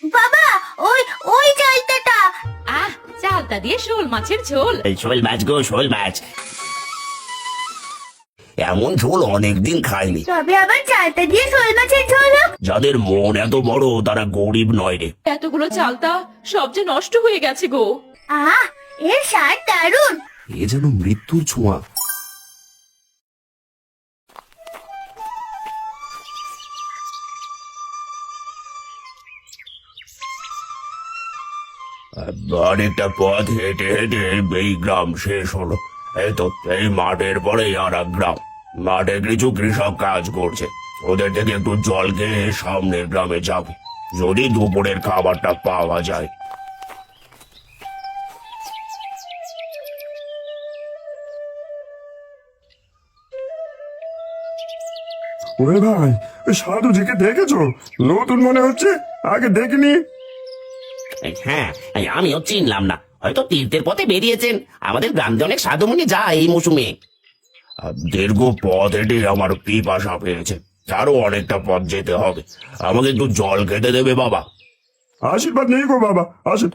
বাবা, ওই ওই চালতাটা। আহ, চালতা দিয়ে শোল মাছের ঝোল। এই শোল মাছ গো, শোল মাছ। এমন ঝোল অনেকদিন খাইনি। তবে আবার চালতা দিয়ে শোল মাছের ঝোল হোক। যাদের মন এত বড় তারা গরিব নয় রে। এতগুলো চালতা সব যে নষ্ট হয়ে গেছে গো। আহ, এর স্বাদ দারুণ। এ যেন মৃত্যুর ছোঁয়া। অনেকটা পথ হেঁটে হেঁটে এই গ্রাম শেষ হলো। এই তো এই মাঠের পরেই আর এক গ্রাম। মাঠে কিছু কৃষক কাজ করছে। ওদের থেকে একটু জল খেয়ে সামনের গ্রামে যাবে, যদি দুপুরের খাবারটা পাওয়া যায়। ওরে ভাই, ওই সাধুজিকে দেখেছো? নতুন মনে হচ্ছে, আগে দেখিনি। হ্যাঁ, আমিও চিনলাম না। হয়তো তীর্থের পথে বেরিয়েছেন। আমাদের গ্রামে অনেক সাধুমুনি যায় এই মৌসুমে। দীর্ঘ পথ হেঁটে আমার পিপাসা পেয়েছে। আরো অনেকটা পথ যেতে হবে। আমাকে একটু জল খেতে দেবে বাবা? আশীর্বাদ নেই গো বাবা, আসুন।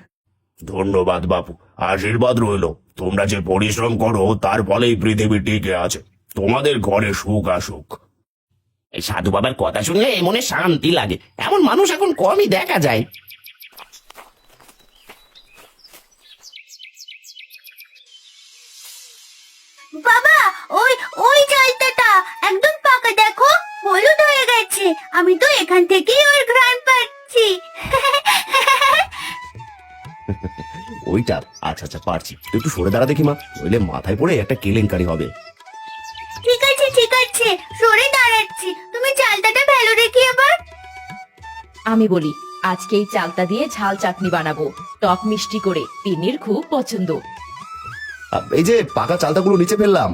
ধন্যবাদ বাপু, আশীর্বাদ রইল। তোমরা যে পরিশ্রম করো তার ফলেই পৃথিবী টিকে আছে। তোমাদের ঘরে সুখ আসুক। এই সাধু বাবার কথা শুনলে মনে শান্তি লাগে। এমন মানুষ এখন কমই দেখা যায়। বাবা, ওই ওই চালতাটা একদম পাকা, দেখো হলুদ হয়ে গেছে। আমি তো এখান থেকেই ওর ঘ্রাণ পাচ্ছি। ওইটা? আচ্ছা আচ্ছা, পারছি। তুই একটু সরে দাঁড়া দেখি মা, নইলে মাথায় পড়ে একটা কেলেঙ্কারি হবে। ঠিক আছে ঠিক আছে, সরে দাঁড়াচ্ছি। তুমি চালতাটা ভেলো রেখি আবার। আমি বলি, আজকে এই চালতা দিয়ে ঝাল চাটনি বানাবো, টক মিষ্টি করে। তিন্নির খুব পছন্দ। এই যে পাকা চালতাগুলো নিচে ফেললাম।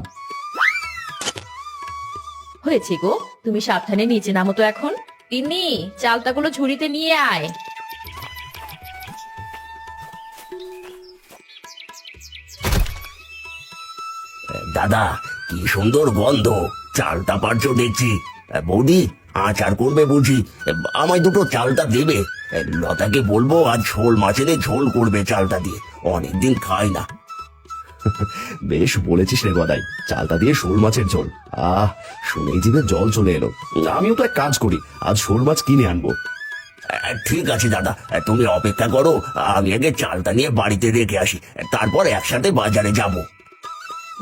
হয়েছে গো, তুমি সাবধানে নিচে নামো তো এখন। তিন্নি, চালতাগুলো ঝুড়িতে নিয়ে আয়। দাদা, কি সুন্দর গন্ধ। চালতা পারছো দেখছি। বৌদি, আচার করবে বুঝি? আমায় দুটো চালতা দেবে। লতাকে বলবো আজ শোল মাছের ঝোল করবে চালতা দিয়ে। অনেকদিন খাই না। বেশ বলেছিস রে গদাই, চালতা দিয়ে শোল মাছের ঝোল। আহ, শুনেই জিভে জল চলে এলো। আমিও তো এক কাজ করি, আজ শোল মাছ কিনে আনবো। ঠিক আছে দাদা, তুমি অপেক্ষা করো। আমি আগে চালতা নিয়ে বাড়িতে রেখে আসি, তারপর একসাথে বাজারে যাবো।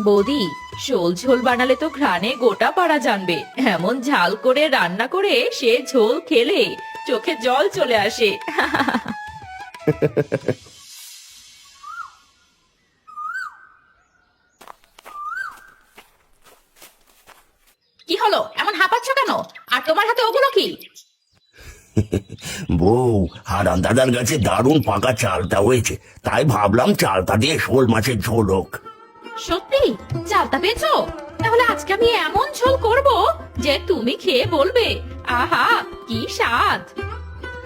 বৌদি, শোল ঝোল বানালে তো ঘ্রাণে গোটা পাড়া জানবে। এমন ঝাল করে রান্না করে সে ঝোল খেলে চোখে জল চলে আসে। কি হলো, এমন হাঁপাচ্ছ কেন? আর তোমার হাতে ওগুলো কি? বউ, হারান দাদার কাছে দারুণ পাকা চালতা হয়েছে, তাই ভাবলাম চালতা দিয়ে শোল মাছের ঝোল হোক। সত্যি চালতা পেয়েছো? তাহলে আজকে আমি এমন ঝোল করব যে তুমি খেয়ে বলবে, আহা কি স্বাদ।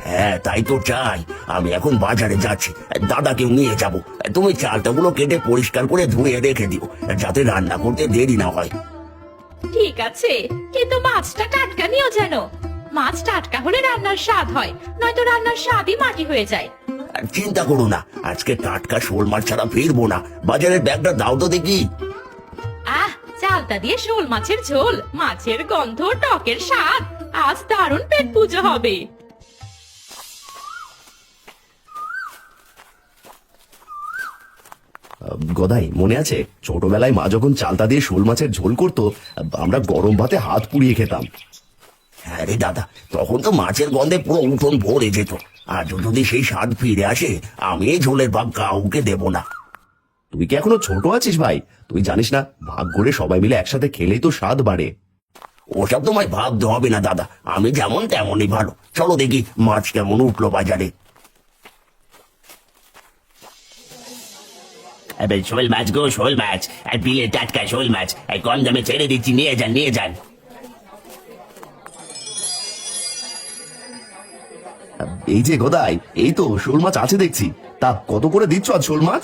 হ্যাঁ, তাই তো চাই। আমি এখন বাজারে যাচ্ছি, দাদাকেও নিয়ে যাব। তুমি চালতাগুলো কেটে পরিষ্কার করে ধুয়ে রেখে দিও, যাতে রান্না করতে দেরি না হয়। ঠিক আছে, কিন্তু মাছটা টাটকা নিও যেন। মাছ টাটকা হলে রান্নার স্বাদ হয়, নয়তো রান্নার স্বাদই মাটি হয়ে যায়। চিন্তা করো না, আজকে টাটকা শোল মাছ ছাড়া ফিরবো না। বাজারের ব্যাগটা দাও তো দেখি। আহ, চালতা দিয়ে শোল মাছের ঝোল, মাছের গন্ধ, টকের স্বাদ, আজ দারুণ পেট পুজো হবে। গদাই, মনে আছে ছোটবেলায় মা যখন চালতা দিয়ে শোল মাছের ঝোল করতো, আমরা গরম ভাতে হাত পুড়িয়ে খেতাম। হ্যাঁ রে দাদা, তখন তো মাছের গন্ধে পুরো উঠোন ভরে যেত। আর যদি সেই স্বাদ ফিরে আসে, আমি এই ঝোলের ভাগ কাউকে দেব না। তুই কি এখনো ছোট আছিস ভাই? তুই জানিস না, ভাগ করে সবাই মিলে একসাথে খেলেই তো স্বাদ বাড়ে। ওসব তোমায় ভাবতে হবে না দাদা, আমি যেমন তেমনই ভালো। চলো দেখি মাছ কেমন উঠলো বাজারে। শোল মাছ গো, শোল মাছ। আর বিলে টাটকা শোল মাছ, কম দামে ছেড়ে দিচ্ছি, নিয়ে যান নিয়ে যান। এই যে গদাই, এই তো শোল মাছ আছে দেখছি। তা কত করে দিচ্ছ আজ শোল মাছ?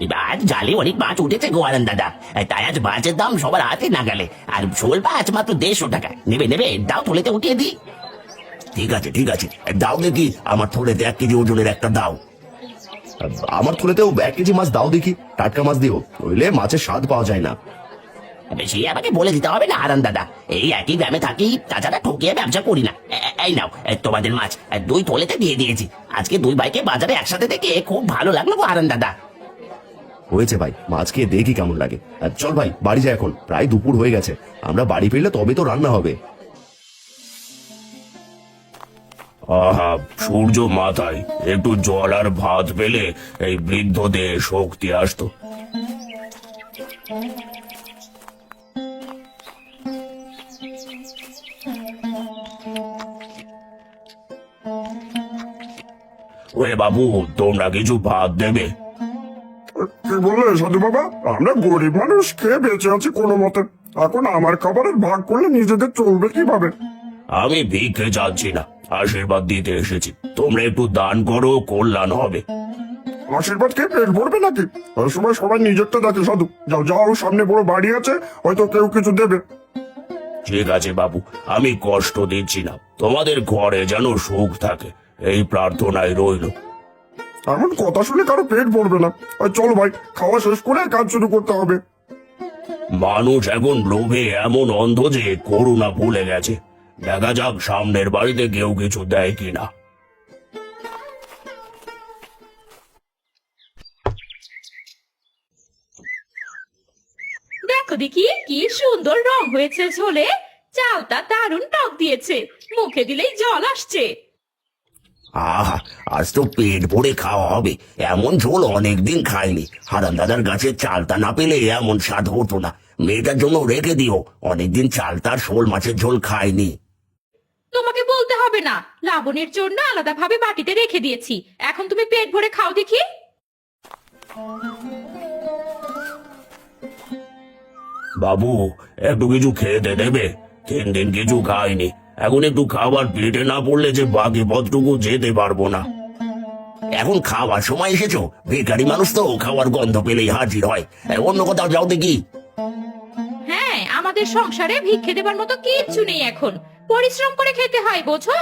এবার জালে অনেক মাছ উঠেছে গো আনন্দ দাদা, তাই আজ মাছের দাম সবার হাতে না গেলে। আর শোল মাছ মাত্র 150 টাকা। নেবে নেবে, দাও থলেতে উঠিয়ে দিই। ঠিক আছে ঠিক আছে, দাও দেখি আমার থলেতে 1 কেজি ওজনের একটা দাও। আমার থলেতেও 1 কেজি মাছ দাও দেখি, টাটকা মাছ দিও, নইলে মাছের স্বাদ পাওয়া যায় না। বেশি আমাকে বলে দিতে হবে না হারান দাদা, এই একই গ্রামে থাকি, তাছাড়া ঠকিয়ে ব্যবসা করি না। এই নাও তোমাদের মাছ 2 থলেতে দিয়ে দিয়েছি। আজকে 2 ভাইকে বাজারে একসাথে দেখে খুব ভালো লাগলো গো হারান দাদা। হয়েছে ভাই, মাছ খেয়ে দেখি কেমন লাগে। চল ভাই বাড়ি যাই, এখন প্রায় দুপুর হয়ে গেছে, আমরা বাড়ি ফিরলে তবে তো রান্না হবে। আহা, সূর্য মাথায়, একটু জল আর ভাত পেলে এই বৃদ্ধদের শক্তি আসতো। ওরে বাবু, তোমরা কিছু ভাত দেবে? কি বললে সাধু বাবা? আমরা গরিব মানুষ, খেয়ে বেঁচে আছি কোনো মতে। এখন আমার খাবারের ভাগ করলে নিজেদের চলবে কিভাবে? আমি ভিক্ষে যাচ্ছি না, আশীর্বাদ দিতে এসেছি। তোমরা একটু দান করো, কল্যাণ হবে। আশীর্বাদ খেয়ে পেট ভরবে নাকি? ওই সময় সবাই নিজেরটা দেখে সাধু। যাও যাও, সামনে বড় বাড়ি আছে, হয়তো কেউ কিছু দেবে। ঠিক আছে বাবু, আমি কষ্ট দিচ্ছি না, তোমাদের ঘরে যেন সুখ থাকে এই প্রার্থনায় রইল। এমন কথা শুনে কারো পেট ভরবে না। আর চলো ভাই, খাওয়া শেষ করে কাজ শুরু করতে হবে। মানুষ এখন লোভে এমন অন্ধ যে করুণা ভুলে গেছে। দেখা যাক সামনের বাড়িতে কেউ কিছু দেয় কিনা। দেখো দেখি কি সুন্দর রং হয়েছে ঝোলে, চালটা দারুণ টক দিয়েছে, মুখে দিলেই জল আসছে। আহা, আজ তো পেট ভরে খাওয়া হবে, এমন ঝোল অনেকদিন খাইনি। হারান দাদার গাছে চালতা না পেলে এমন স্বাদ হতো না। মেয়েটার জন্য রেখে দিও, অনেকদিন চালতার শোল মাছের ঝোল খাইনি। তোমাকে বলতে হবে না, লাবণীর জন্য আলাদাভাবে বাটিতে রেখে দিয়েছি, এখন তুমি পেট ভরে খাও দেখি। বাবু, একটু কিছু খেতে দেবে? 3 দিন কিছু খাইনি, এখন একটু খাবার পেটে না পড়লে যে বাকি পথটুকু যেতে পারবো না। এখন খাওয়ার সময় এসেছো? বেকারি মানুষ তো খাওয়ার গন্ধ পেলেই হাজির হয়। অন্য কোথাও যাও দেখি। হ্যাঁ, আমাদের সংসারে ভিক্ষে দেবার মতো কিচ্ছু নেই এখন, পরিশ্রম করে খেতে হয়, বোঝো?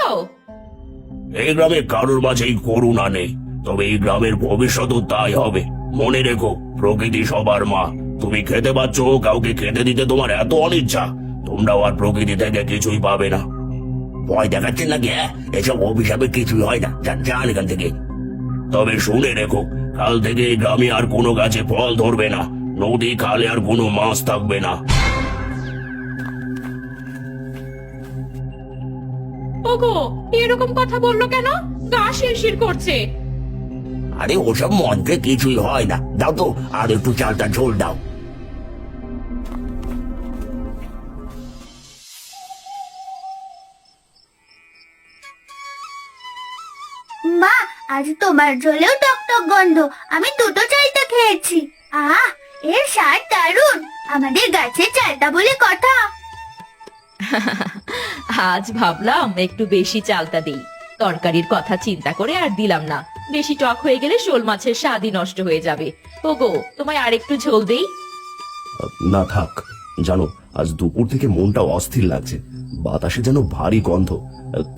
এই গ্রামে কারোর মাঝেই করুণা নেই, তবে এই গ্রামের ভবিষ্যৎও তাই হবে। মনে রেখো, প্রকৃতি সবার মা। তুমি খেতে পাচ্ছ, কাউকে খেতে দিতে তোমার এত অনিচ্ছা, তোমরাও আর প্রকৃতি থেকে কিছুই পাবে না। ভয় দেখাচ্ছেন নাকি? এসব অভিশাপে কিছুই হয় না, যান এখান থেকে। তবে শুনে রেখো, কাল থেকে এই গ্রামে আর কোনো গাছে ফল ধরবে না, নদী খালে আর কোনো মাছ থাকবে না। ওগো, এরকম কথা বললো কেন? গা শিরশির করছে। আরে ওসব মন্ত্রে কিছুই হয় না, দাও তো আর একটু চালটা ঝোল দাও। মা, আজ তোমার ঝোলেও টকটক গন্ধ। আমি 2টো চালতা খেয়েছি। আহ, এর স্বাদ দারুণ। আমাদের গাছের চালতা বলে কথা। আজ ভাবলাম একটু বেশি চালতা দেই, তরকারির কথা চিন্তা করে আর দিলাম না। বেশি টক হয়ে গেলে শোল মাছের স্বাদই নষ্ট হয়ে যাবে। ওগো, তোমায় আর একটু ঝোল দেই? না থাক, জানো আজ দুপুর থেকে মনটা অস্থির লাগছে, বাতাসে যেন ভারী গন্ধ,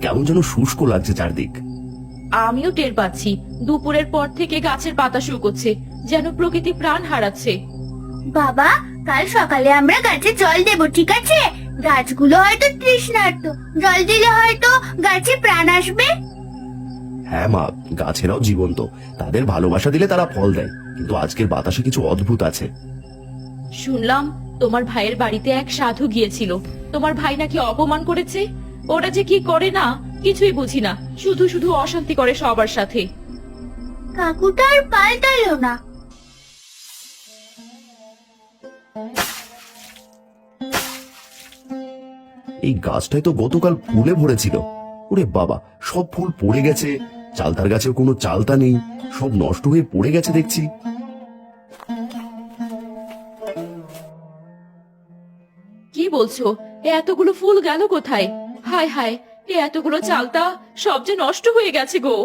কেমন যেন শুষ্ক লাগছে চারদিক। আমিও টের পাচ্ছি, দুপুরের পর থেকে গাছের পাতা শুকোচ্ছে, যেন প্রকৃতি প্রাণ হারাচ্ছে। বাবা, কাল সকালে আমরা গাছে জল দেব, ঠিক আছে? গাছগুলো হয়তো তৃষ্ণার্ত, জল দিলে হয়তো গাছে প্রাণ আসবে। হ্যাঁ মা, গাছেরাও জীবন্ত, তাদের ভালোবাসা দিলে তারা ফল দেয়, কিন্তু আজকের বাতাসে কিছু অদ্ভুত আছে। শুনলাম তোমার ভাইয়ের বাড়িতে এক সাধু গিয়েছিল, তোমার ভাই নাকি অপমান করেছে। ওরা যে কি করে না কিছুই বুঝি না, শুধু শুধু অশান্তি করে সবার সাথে। কাকুটা আর পাল্টালো না। এই গাছটায় তো গতকাল ফুলে ভরেছিল, ওরে বাবা, সব ফুল পড়ে গেছে, চালতার গাছেও কোনো চালতা নেই, সব নষ্ট হয়ে পড়ে গেছে দেখছি। কি বলছো? এতগুলো ফুল গেল কোথায়? হায় হায়, এতগুলো চালতা সব যে নষ্ট হয়ে গেছে গো।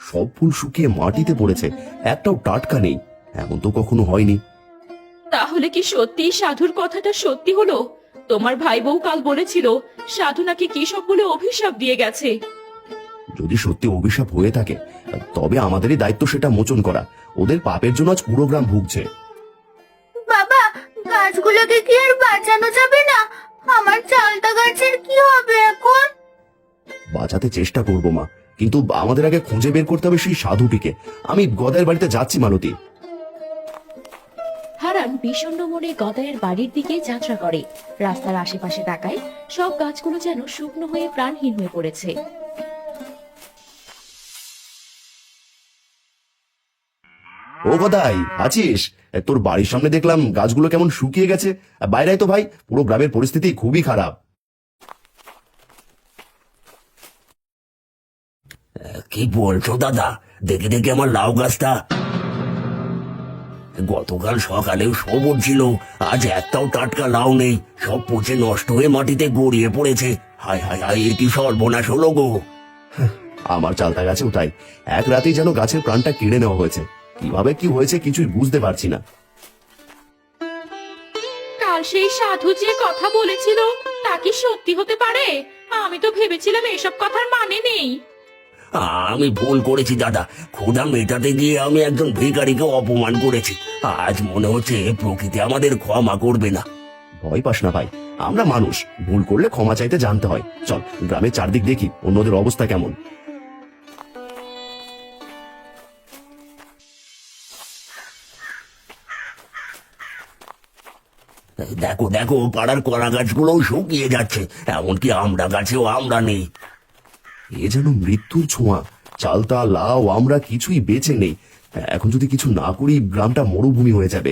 সব ফুল শুকিয়ে মাটিতে পড়েছে, একটাও টাটকা নেই, এমন তো কখনো হয়নি। তাহলে কি সত্যি সাধুর কথাটা সত্যি হলো? তোমার ভাই বউ কাল বলেছিল সাধু নাকি কি সব বলে অভিশাপ দিয়ে গেছে। যদি সত্যি অভিশাপ হয়ে থাকে তবে আমাদেরই দায়িত্ব সেটা মোচন করা। ওদের পাপের জন্য আজ পুরো গ্রাম ভুগছে। বাবা, গাছগুলোকে কি আর বাঁচানো যাবে না? আমার চালতা গাছের কি হবে এখন? বাঁচাতে চেষ্টা করবো মা, কিন্তু আমাদের আগে খুঁজে বের করতে হবে সেই সাধুটিকে। আমি গদাইয়ের বাড়িতে যাচ্ছি মালতী। হারান বিষণ্ণ মনে গদাইয়ের বাড়ির দিকে যাত্রা করে। রাস্তার আশেপাশে তাকায়, সব গাছগুলো যেন শুকনো হয়ে প্রাণহীন হয়ে পড়েছে। ও গদাই, আছিস? তোর বাড়ির সামনে দেখলাম গাছগুলো কেমন শুকিয়ে গেছে। বাইরে আয় তো ভাই, পুরো গ্রামের পরিস্থিতি খুবই খারাপ। কি বলছো দাদা? দেখে দেখে আমার লাউ গাছটা গতকাল সকালেও সবুজ ছিল, আজ একটাও টাটকা লাউ নেই, সব পচে নষ্ট হয়ে মাটিতে গড়িয়ে পড়েছে। হায় হায় হায়, এ কি সর্বনাশ হলো গো! আমার চালতা গাছেও তাই, এক রাতেই যেন গাছের প্রাণটা কেড়ে নেওয়া হয়েছে। কিভাবে কি হয়েছে কিছুই বুঝতে পারছি না। কাল সেই সাধু যে কথা বলেছিল তা কি সত্যি হতে পারে? আমি তো ভেবেছিলাম এসব কথার মানে নেই। আমি ভুল করেছি দাদা, ক্ষুধা মেটাতে গিয়ে আমি একজন ভিখারিকে অপমান করেছি। আজ মনে হচ্ছে প্রকৃতি আমাদের ক্ষমা করবে না। ভয় পাস না ভাই, আমরা মানুষ, ভুল করলে ক্ষমা চাইতে জানতে হয়। চল গ্রামের চারদিক দেখি অন্যদের অবস্থা কেমন। দেখো দেখো, পাড়ার কলা গাছগুলোও শুকিয়ে যাচ্ছে, এমনকি আমড়া গাছেও আমড়া নেই। এ যেন মৃত্যুর ছোঁয়া। চালতা, লাউ, আমরা কিছুই বেঁচে নেই। এখন যদি কিছু না করি গ্রামটা মরুভূমি হয়ে যাবে।